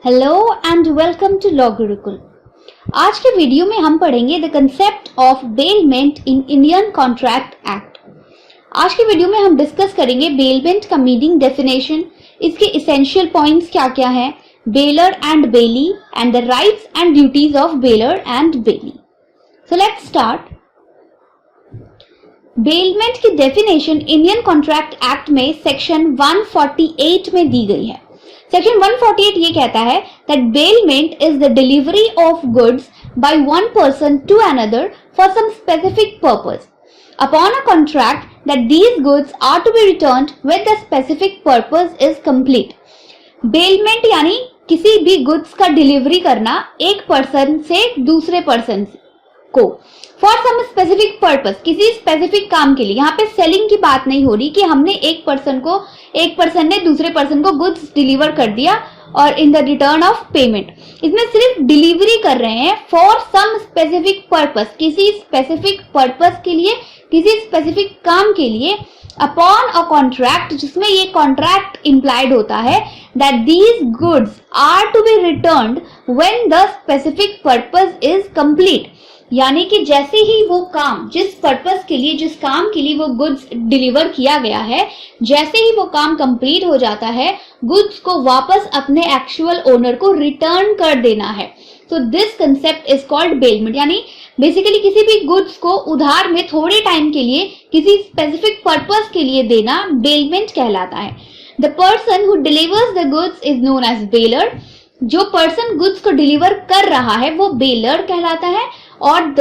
Hello and welcome to law Gurukul. आज के video में हम पढ़ेंगे the concept of bailment in Indian contract act. आज के वीडियो में हम डिस्कस करेंगे बेलमेंट का मीनिंग, डेफिनेशन, इसके इसेंशियल पॉइंट्स क्या क्या हैं, bailor and bailee and the rights and duties of bailor and bailee. So let's start. Bailment की डेफिनेशन इंडियन कॉन्ट्रैक्ट एक्ट में सेक्शन 148 में दी गई है। सेक्शन 148 ये कहता है that bailment is the delivery of goods by one person to another for some specific purpose. Upon a contract that these goods are to be returned when the specific purpose is complete. Bailment यानी किसी भी goods का delivery करना एक person से दूसरे person को for some specific purpose, किसी स्पेसिफिक काम के लिए। यहाँ पे सेलिंग की बात नहीं हो रही कि हमने एक पर्सन ने दूसरे पर्सन को गुड्स डिलीवर कर दिया और in the return of payment. इसमें सिर्फ डिलीवरी कर रहे हैं फॉर सम स्पेसिफिक पर्पस, किसी स्पेसिफिक पर्पस के लिए, किसी स्पेसिफिक काम के लिए। अपॉन अ कॉन्ट्रैक्ट, जिसमें ये कॉन्ट्रैक्ट इंप्लाइड होता है that these goods are to be returned when the specific purpose is complete. यानी कि जैसे ही वो काम, जिस पर्पस के लिए, जिस काम के लिए वो गुड्स डिलीवर किया गया है, जैसे ही वो काम कंप्लीट हो जाता है, गुड्स को वापस अपने एक्चुअल ओनर को रिटर्न कर देना है। तो this concept is called bailment. यानी बेसिकली किसी भी गुड्स को उधार में थोड़े टाइम के लिए किसी स्पेसिफिक पर्पस के लिए देना बेलमेंट कहलाता है। The person who delivers the goods is known as bailor. जो पर्सन गुड्स को डिलीवर कर रहा है वो बेलर कहलाता है, और the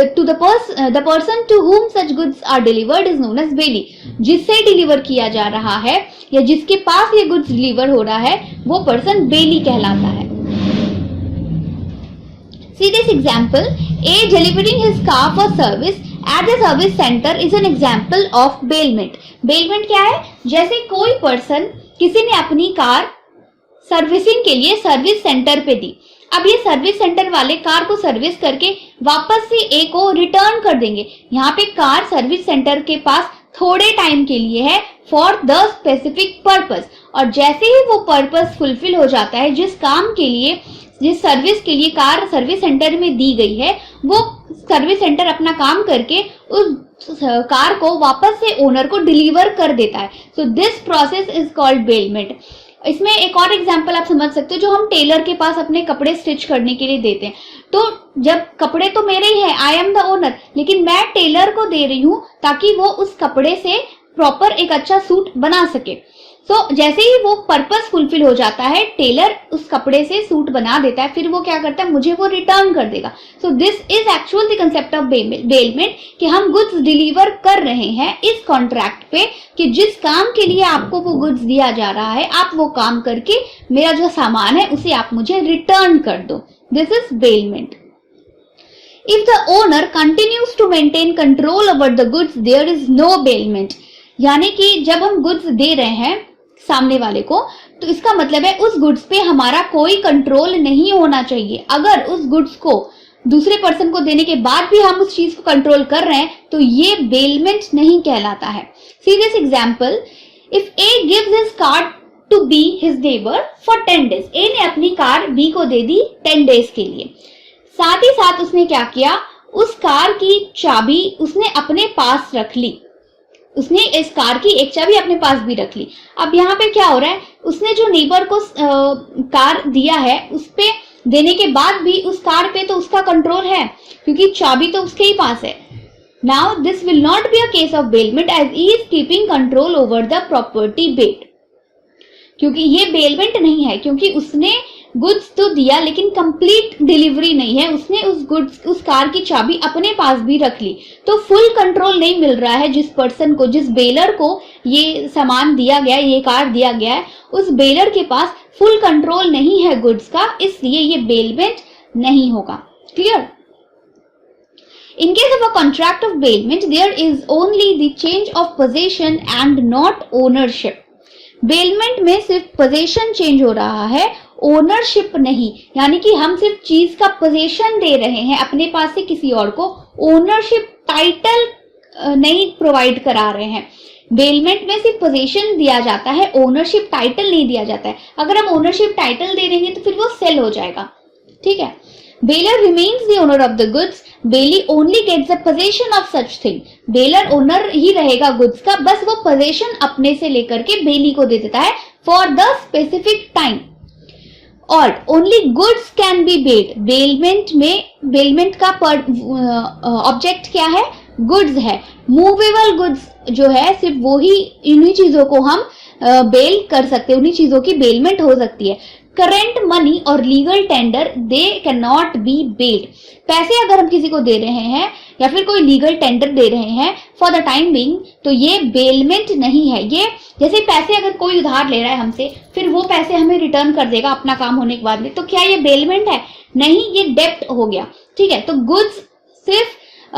person to whom such goods are delivered is known as bailee. जिससे डिलीवर किया जा रहा है या जिसके पास ये गुड्स डिलीवर हो रहा है वो पर्सन बेली कहलाता है। See this example, A delivering his car for service at the service center is an example of bailment। bailment क्या है? जैसे कोई पर्सन, किसी ने अपनी कार सर्विसिंग के लिए सर्विस सेंटर पे दी। अब ये सर्विस सेंटर वाले कार को सर्विस करके वापस से ए को रिटर्न कर देंगे। यहाँ पे कार सर्विस सेंटर के पास थोड़े टाइम के लिए है फॉर द स्पेसिफिक पर्पस, और जैसे ही वो पर्पस फुलफिल हो जाता है, जिस काम के लिए, जिस सर्विस के लिए कार सर्विस सेंटर में दी गई है, वो सर्विस सेंटर अपना काम करके उस कार को वापस से ओनर को डिलीवर कर देता है। So this process is called bailment. इसमें एक और एग्जांपल आप समझ सकते हो, जो हम टेलर के पास अपने कपड़े स्टिच करने के लिए देते हैं। तो जब कपड़े तो मेरे ही हैं, आई एम द ओनर, लेकिन मैं टेलर को दे रही हूँ ताकि वो उस कपड़े से प्रॉपर एक अच्छा सूट बना सके। जैसे ही वो पर्पस फुलफिल हो जाता है, टेलर उस कपड़े से सूट बना देता है, फिर वो क्या करता है, मुझे वो रिटर्न कर देगा। So this is actual the concept of bailment, कि हम गुड्स डिलीवर कर रहे हैं इस कॉन्ट्रैक्ट पे कि जिस काम के लिए आपको वो गुड्स दिया जा रहा है, आप वो काम करके मेरा जो सामान है उसे आप मुझे रिटर्न कर दो। This is bailment. If the owner continues to maintain control over the goods, there is no bailment. यानी कि जब हम गुड्स दे रहे हैं सामने वाले को, तो इसका मतलब है उस गुड्स पे हमारा कोई कंट्रोल नहीं होना चाहिए। अगर उस गुड्स को दूसरे पर्सन को देने के बाद भी हम उस चीज को कंट्रोल कर रहे हैं तो ये बेलमेंट नहीं कहलाता है। See this example, if A gives his car to B his neighbour for 10 days। A ने अपनी कार बी को दे दी 10 days के लिए। साथ ही साथ उसने क्या किया, उस कार की चाबी उसने अपने पास रख ली। उसने इस कार की एक चाबी अपने पास भी रख ली। अब यहाँ पे क्या हो रहा है, उसने जो नेबर को कार दिया है, उस पे देने के बाद भी उस कार पे तो उसका कंट्रोल है, क्योंकि चाबी तो उसके ही पास है। Now this will not be a case of bailment as he is keeping control over the property bet. क्योंकि ये बेलमेंट नहीं है, क्योंकि उसने गुड्स तो दिया लेकिन कंप्लीट डिलीवरी नहीं है। उसने उस कार की चाबी अपने पास भी रख ली, तो फुल कंट्रोल नहीं मिल रहा है जिस पर्सन को, जिस बेलर को ये सामान दिया गया है, ये कार दिया गया है, उस बेलर के पास फुल कंट्रोल नहीं है गुड्स का, इसलिए ये बेलमेंट नहीं होगा। Clear? In case of a contract of bailment, there is only the change of possession and not ownership. Bailment में सिर्फ पोजेशन चेंज हो रहा है, ओनरशिप नहीं। यानी कि हम सिर्फ चीज का पोजेशन दे रहे हैं अपने पास से किसी और को, ओनरशिप टाइटल नहीं प्रोवाइड करा रहे हैं। बेलमेंट में सिर्फ पोजीशन दिया जाता है, ओनरशिप टाइटल नहीं दिया जाता है। अगर हम ओनरशिप टाइटल दे देंगे तो फिर वो सेल हो जाएगा, ठीक है। Bailor remains the owner of the goods, bailee only gets the position of such thing. Bailor owner ही रहेगा गुड्स का, बस वो पोजीशन अपने से लेकर के बेली को दे देता है फॉर द स्पेसिफिक टाइम। और only goods can be bailed, bailment में बेलमेंट का ऑब्जेक्ट क्या है, गुड्स है। मूवेबल गुड्स जो है सिर्फ वो ही, इन्हीं चीजों को हम बेल कर सकते हैं, उन्हीं चीजों की बेलमेंट हो सकती है। करंट मनी और legal tender they can not be bailed, पैसे अगर हम किसी को दे रहे हैं या फिर कोई लीगल टेंडर दे रहे हैं फॉर द टाइम बिंग, तो ये बेलमेंट नहीं है। ये जैसे पैसे अगर कोई उधार ले रहा है हमसे, फिर वो पैसे हमें रिटर्न कर देगा अपना काम होने के बाद में, तो क्या ये बेलमेंट है? नहीं, ये डेप्ट हो गया, ठीक है। तो गुड्स सिर्फ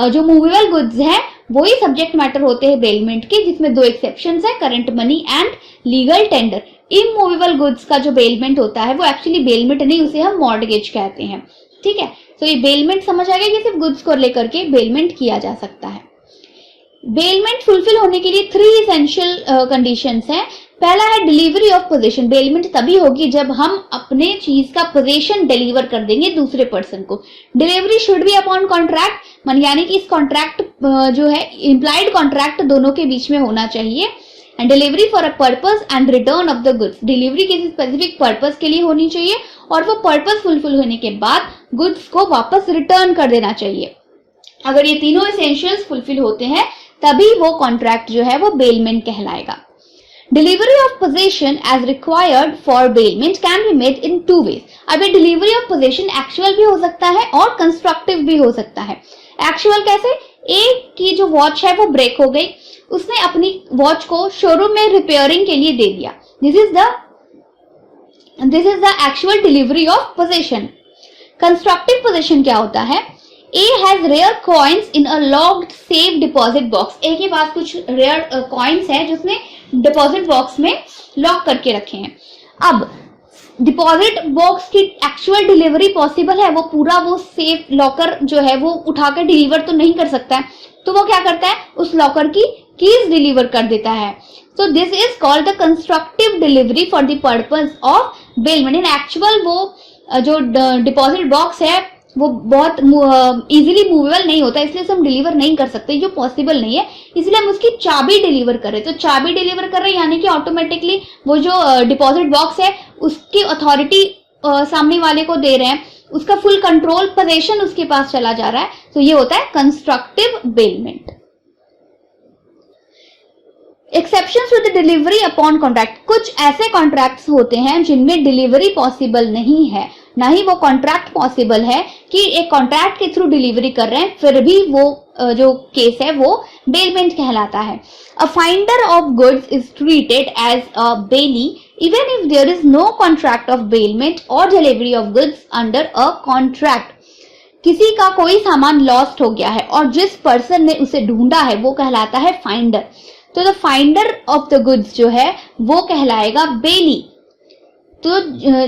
जो मूवेबल गुड्स है वो ही सब्जेक्ट मैटर होते हैं बेलमेंट के, जिसमें दो एक्सेप्शंस है, current money and legal tender. Immovable goods का जो बेलमेंट होता है वो एक्चुअली बेलमेंट नहीं, उसे हम मॉर्गेज कहते हैं, ठीक है। तो ये बेलमेंट समझ आ गया कि सिर्फ गुड्स को लेकर के बेलमेंट किया जा सकता है। बेलमेंट फुलफिल होने के लिए 3 एसेंशियल कंडीशंस हैं। पहला है डिलीवरी ऑफ पोजीशन, बेलमेंट तभी होगी जब हम अपने चीज का पोजीशन डिलीवर कर देंगे दूसरे पर्सन को। Delivery should be upon contract, मन यानी कि इस कॉन्ट्रैक्ट जो है इंप्लाइड कॉन्ट्रैक्ट दोनों के बीच में होना चाहिए। And delivery for a purpose and return of the goods, delivery किसी स्पेसिफिक पर्पस के लिए होनी चाहिए और वो पर्पस फुलफिल होने के बाद गुड्स को वापस रिटर्न कर देना चाहिए। अगर ये तीनों एसेंशियल्स फुलफिल होते हैं तभी वो कॉन्ट्रैक्ट जो है वो बेलमेंट कहलाएगा। Delivery of possession as required for bailment can be made in 2 ways। अब ये डिलीवरी ऑफ पोजीशन एक्चुअल भी हो सकता है और कंस्ट्रक्टिव भी हो सकता है। एक्चुअल कैसे? एक की जो वॉच है वो ब्रेक हो गई, उसने अपनी वॉच को शोरूम में रिपेयरिंग के लिए दे दिया, this is the actual delivery of position. Constructive position क्या होता है? A has rare coins in a locked safe deposit box। A के पास कुछ rare coins है जो उसने डिपॉजिट बॉक्स में लॉक करके रखे हैं। अब डिपॉजिट बॉक्स की एक्चुअल डिलीवरी पॉसिबल है, वो पूरा वो सेफ लॉकर जो है वो उठाकर डिलीवर तो नहीं कर सकता है, तो वो क्या करता है, उस लॉकर की कीज डिलीवर कर देता है। So this is called the constructive delivery for the purpose of bailment. In actual वो जो डिपॉजिट बॉक्स है वो बहुत इजीली मूवेबल नहीं होता, इसलिए हम डिलीवर नहीं कर सकते, जो पॉसिबल नहीं है, इसलिए हम उसकी चाबी डिलीवर कर रहे हैं। तो चाबी डिलीवर कर रहे हैं यानी कि ऑटोमेटिकली वो जो डिपॉजिट बॉक्स है उसकी अथॉरिटी सामने वाले को दे रहे हैं, उसका फुल कंट्रोल पोजीशन उसके पास चला जा रहा है, तो ये होता है constructive bailment. Exceptions to the delivery upon contract, कुछ ऐसे कॉन्ट्रैक्ट्स होते हैं जिनमें डिलीवरी पॉसिबल नहीं है, ना ही वो कॉन्ट्रैक्ट पॉसिबल है कि एक कॉन्ट्रैक्ट के थ्रू डिलीवरी कर रहे हैं, फिर भी वो जो केस है वो बेलमेंट कहलाता है। A finder of goods is treated as a bailee even if there is no contract of bailment और delivery of goods under a contract. किसी का कोई सामान लॉस्ट हो गया है और जिस पर्सन ने उसे ढूंढा है वो कहलाता है फाइंडर, तो the finder of the goods जो है वो कहलाएगा बेली। तो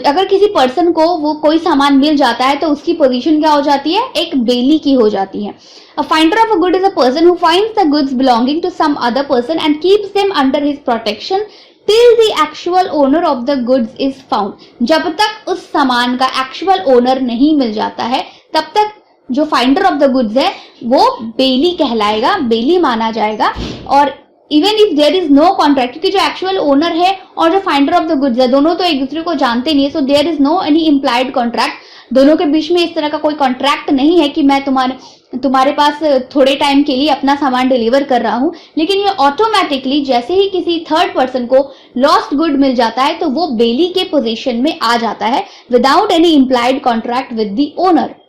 अगर किसी पर्सन को वो कोई सामान मिल जाता है तो उसकी पोजीशन क्या हो जाती है, एक बेली की हो जाती है। A finder of a good is a person who finds the goods belonging to some other person and keeps them under his protection till the actual owner of the goods is found. जब तक उस सामान का actual owner नहीं मिल जाता है तब तक जो फाइंडर ऑफ द गुड्स है वो बेली कहलाएगा, बेली माना जाएगा। और even if there is no contract, क्योंकि जो एक्चुअल ओनर है और जो फाइंडर ऑफ द गुड्स है दोनों तो एक दूसरे को जानते नहीं है, so there is no any implied contract, दोनों के बीच में इस तरह का कोई कॉन्ट्रैक्ट नहीं है कि मैं तुम्हारे पास थोड़े टाइम के लिए अपना सामान डिलीवर कर रहा हूं, लेकिन ये ऑटोमेटिकली जैसे ही किसी थर्ड पर्सन को लॉस्ट गुड मिल जाता है तो वो बेली के पोजीशन में आ जाता है without any implied contract with the owner.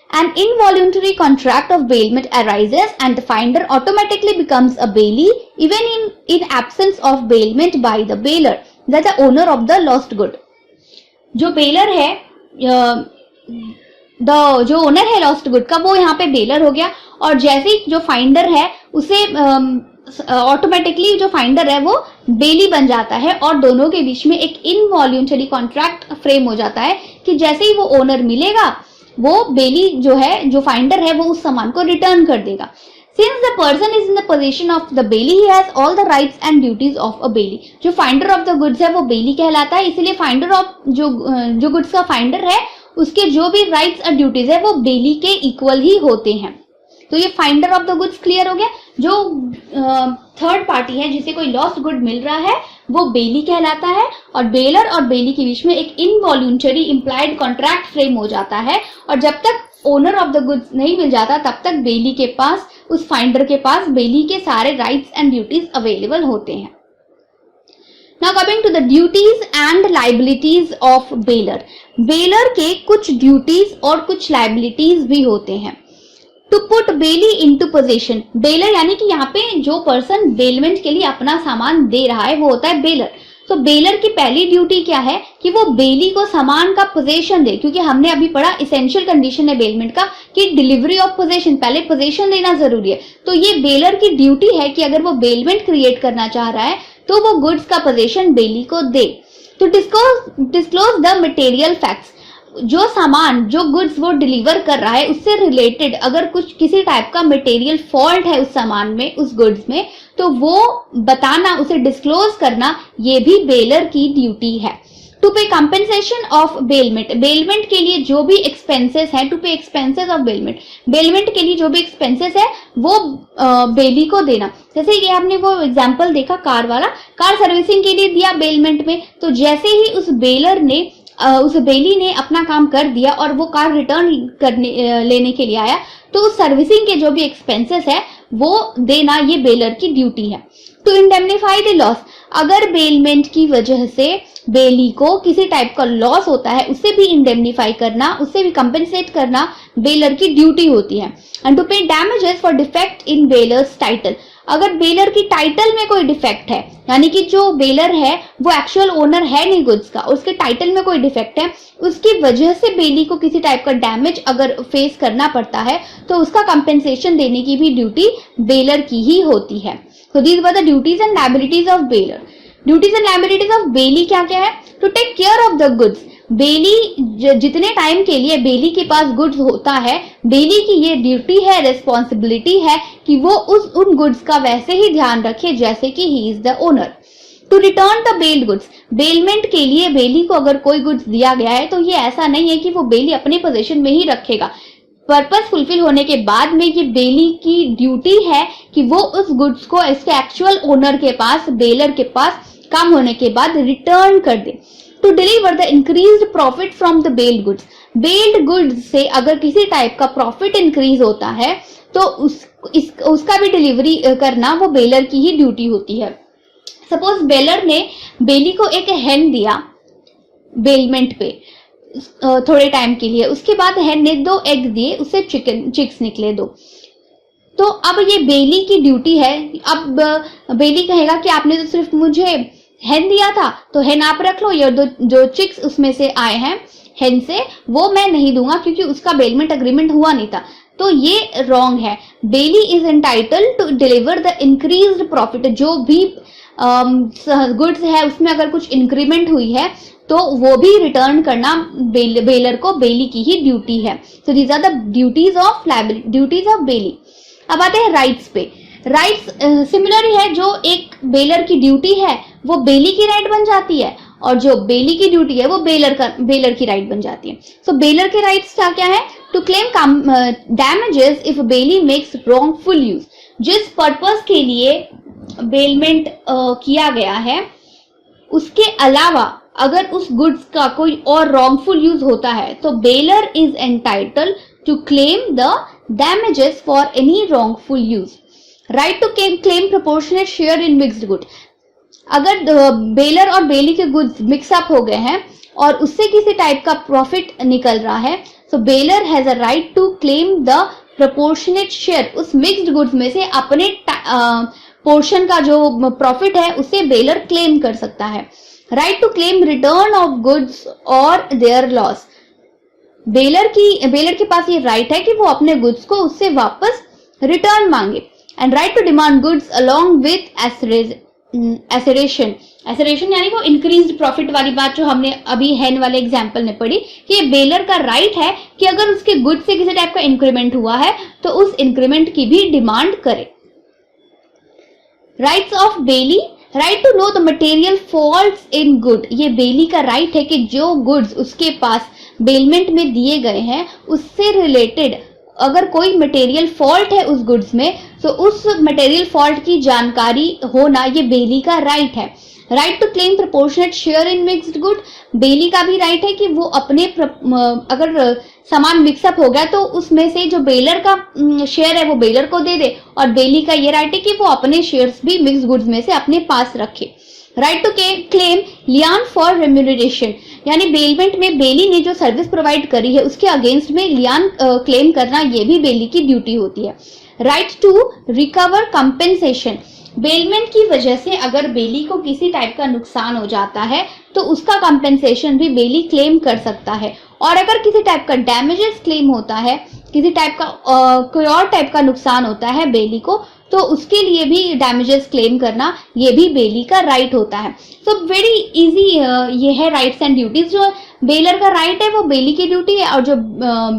An involuntary contract of bailment arises and the finder automatically becomes a bailee even in absence of bailment by the bailer, that the owner of the lost good। जो baler है, जो owner है lost good का वो यहाँ पे baler हो गया, और जैसे ही जो फाइंडर है उसे ऑटोमेटिकली जो फाइंडर है वो बेली बन जाता है और दोनों के बीच में एक इनवॉल्यूंटरी कॉन्ट्रैक्ट फ्रेम हो जाता है कि जैसे ही वो ओनर मिलेगा वो बेली जो है, जो फाइंडर है वो उस सामान को रिटर्न कर देगा। Since the person is in the possession of the bailey, he has all the rights and duties of a bailey. जो फाइंडर ऑफ द गुड्स है वो बेली कहलाता है, इसीलिए फाइंडर ऑफ जो गुड्स का फाइंडर है उसके जो भी राइट्स और ड्यूटीज है वो बेली के इक्वल ही होते हैं। तो ये finder of the goods clear हो गया। जो थर्ड पार्टी है जिसे कोई लॉस्ट गुड मिल रहा है वो बेली कहलाता है, और बेलर और बेली के बीच में एक इनवॉल्यूंटरी इंप्लाइड कॉन्ट्रैक्ट फ्रेम हो जाता है, और जब तक ओनर ऑफ द गुड्स नहीं मिल जाता तब तक बेली के पास, उस फाइंडर के पास बेली के सारे राइट्स एंड ड्यूटीज अवेलेबल होते हैं। Now coming to the duties and liabilities of bailor. Baler के कुछ ड्यूटीज और कुछ लाइबिलिटीज भी होते हैं। To put bailey into possession. Baler यानी कि यहाँ पे जो पर्सन बेलमेंट के लिए अपना सामान दे रहा है वो होता है बेलर। तो बेलर की पहली ड्यूटी क्या है कि वो बेली को सामान का पोजेशन दे, क्योंकि हमने अभी पढ़ा इसेंशियल कंडीशन है बेलमेंट का कि डिलीवरी ऑफ पोजेशन, पहले पोजेशन देना जरूरी है। तो ये बेलर की ड्यूटी है कि अगर वो बेलमेंट क्रिएट करना चाह रहा है तो वो गुड्स का पोजेशन बेली को दे। तो डिस्क्लोज द मटेरियल फैक्ट्स, जो सामान, जो गुड्स वो डिलीवर कर रहा है उससे रिलेटेड अगर कुछ किसी टाइप का मटेरियल फॉल्ट है उस सामान में, उस गुड्स में, तो वो बताना, उसे डिस्क्लोज करना, ये भी बेलर की ड्यूटी है। टू पे कंपेंसेशन ऑफ बेलमेंट, बेलमेंट के लिए जो भी एक्सपेंसेस है, टू पे एक्सपेंसेस ऑफ बेलमेंट, बेलमेंट के लिए जो भी एक्सपेंसेस है वो बेली को देना। जैसे ये आपने वो एग्जांपल देखा कार वाला, कार सर्विसिंग के लिए दिया बेलमेंट में, तो जैसे ही उस बेली ने अपना काम कर दिया और वो कार रिटर्न लेने के लिए आया, तो उस सर्विसिंग के जो भी एक्सपेंसेस है वो देना, ये बेलर की ड्यूटी है। टू इंडेमनिफाई द लॉस, अगर बेलमेंट की वजह से बेली को किसी टाइप का लॉस होता है उससे भी इंडेमनिफाई करना, उससे भी कंपेंसेट करना बेलर की ड्यूटी होती है। And to pay damages for defect in bailor's title, अगर बेलर की टाइटल में कोई डिफेक्ट है, यानी कि जो बेलर है वो एक्चुअल ओनर है नहीं गुड्स का, उसके टाइटल में कोई डिफेक्ट है, उसकी वजह से बेली को किसी टाइप का डैमेज अगर फेस करना पड़ता है तो उसका कंपेंसेशन देने की भी ड्यूटी बेलर की ही होती है। So these were the duties and liabilities of bailor. Duties and liabilities of बेली क्या क्या है? To take care of the goods. बेली जितने टाइम के लिए बेली के पास गुड्स होता है, बेली की ये ड्यूटी है, रेस्पॉन्सिबिलिटी है कि वो उन गुड्स का वैसे ही ध्यान रखे जैसे कि he is the owner. To return the bailed goods, bailment के लिए बेली को अगर कोई गुड्स दिया गया है तो ये ऐसा नहीं है कि वो बेली अपने पोजीशन में ही रखेगा। पर्पस फुलफिल होने के बाद में ये बेली की ड्यूटी है कि वो उस गुड्स को इसके एक्चुअल ओनर के पास, बेलर के पास काम होने के बाद रिटर्न कर दे। To deliver the increased profit from the bailed goods, bailed goods से अगर किसी टाइप का प्रॉफिट इंक्रीज होता है तो उसका भी डिलीवरी करना वो बेलर की ही ड्यूटी होती है। सपोज बेलर ने बेली को एक हेन दिया बेलमेंट पे थोड़े टाइम के लिए, उसके बाद हेन ने 2 एग दिए, उससे चिक्स निकले 2, तो अब ये बेली की ड्यूटी है। अब बेली कहेगा कि आपने तो सिर्फ मुझे हेन दिया था तो हेन आप रख लो, ये जो चिक्स उसमें से आए हैं हेन से वो मैं नहीं दूंगा क्योंकि उसका बेलमेंट अग्रीमेंट हुआ नहीं था। तो ये रॉन्ग है। Bailee is entitled to deliver the increased profit, जो भी गुड्स है उसमें अगर कुछ इंक्रीमेंट हुई है तो वो भी रिटर्न करना बेलर को बेली की ही ड्यूटी है। So these are the duties of bailee. अब आते हैं राइट्स पे। राइट्स सिमिलर ही है, जो एक बेलर की ड्यूटी है वो बेली की राइट बन जाती है, और जो बेली की ड्यूटी है वो बेलर की राइट बन जाती है। सो बेलर के राइट्स क्या है? To claim damages if bailee makes wrongful use, जिस पर्पस के लिए बेलमेंट किया गया है उसके अलावा अगर उस गुड्स का कोई और रॉन्गफुल यूज होता है तो bailor is entitled to claim the damages for any wrongful use. Right to claim proportionate share in mixed good, अगर बेलर और बेली के गुड्स मिक्सअप हो गए हैं और उससे किसी टाइप का प्रॉफिट निकल रहा है, so bailor has a right to claim the proportionate share, उस मिक्स्ड गुड्स में से अपने पोर्शन का जो प्रॉफिट है उसे बेलर क्लेम कर सकता है। Right to claim return of goods और देयर लॉस, बेलर के पास ये राइट है कि वो अपने गुड्स को उससे वापस रिटर्न मांगे। And right to demand goods along with accretion, acceleration यानी वो इंक्रीज्ड प्रॉफिट वाली बात जो हमने अभी हैन वाले एग्जांपल में पढ़ी कि ये बेलर का राइट है कि अगर उसके गुड्स से किसी टाइप का इंक्रीमेंट हुआ है तो उस इंक्रीमेंट की भी डिमांड करे। Rights of bailee, right to know the material faults in good, ये बेली का राइट है कि जो गुड्स उसके पास बेलमेंट में दिए गए हैं उससे रिलेटेड अगर कोई मटेरियल फॉल्ट है उस गुड्स में तो उस मटेरियल फॉल्ट की जानकारी होना ये बेली का राइट है। Right to claim proportionate share in mixed good, bailee का भी राइट है कि वो अपने अगर सामान मिक्सअप हो गया तो उसमें से जो बेलर का शेयर है वो बेलर को दे दे, और बेली का ये राइट है कि वो अपने शेयर्स भी मिक्स्ड गुड्स में से अपने पास रखे। Right to claim lien for remuneration, यानी बेलमेंट में बेली ने जो सर्विस प्रोवाइड करी है उसके अगेंस्ट में लियान क्लेम करना ये भी बेली की ड्यूटी होती है। Right to recover compensation, bailment की वजह से अगर बेली को किसी टाइप का नुकसान हो जाता है तो उसका कंपेंसेशन भी बेली क्लेम कर सकता है, और अगर किसी टाइप का डैमेजेस क्लेम होता है, किसी टाइप का कोई और टाइप का नुकसान होता है बेली को, तो उसके लिए भी डैमेजेस क्लेम करना ये भी बेली का राइट होता है। सो वेरी इजी ये है राइट्स एंड ड्यूटीज। जो बेलर का राइट है वो बेली की ड्यूटी है, और जो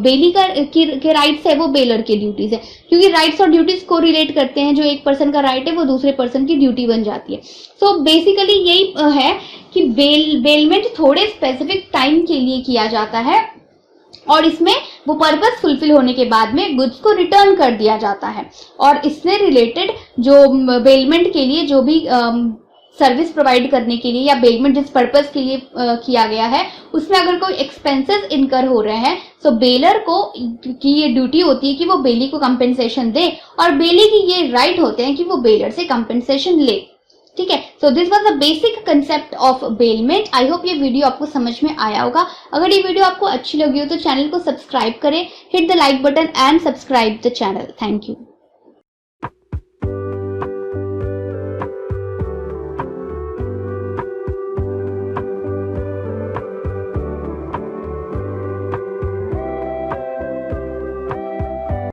बेली का के राइट्स है वो बेलर की ड्यूटीज है, क्योंकि राइट्स और ड्यूटीज को रिलेट करते हैं। जो एक पर्सन का राइट है वो दूसरे पर्सन की ड्यूटी बन जाती है। सो बेसिकली यही है कि बेलमेंट थोड़े स्पेसिफिक टाइम के लिए किया जाता है और इसमें वो पर्पस फुलफिल होने के बाद में गुड्स को रिटर्न कर दिया जाता है। और इससे रिलेटेड जो बेलमेंट के लिए जो भी सर्विस प्रोवाइड करने के लिए या बेलमेंट जिस पर्पस के लिए किया गया है उसमें अगर कोई एक्सपेंसेस इनकर हो रहे हैं तो बेलर को की ये ड्यूटी होती है कि वो बेली को कंपेंसेशन दे, और बेली की ये राइट होते हैं कि वो बेलर से कंपेंसेशन ले। ठीक है, so this was the basic concept of bailment. I hope ये वीडियो आपको समझ में आया होगा। अगर ये वीडियो आपको अच्छी लगी हो तो चैनल को सब्सक्राइब करें, hit the like button and subscribe the channel. Thank you.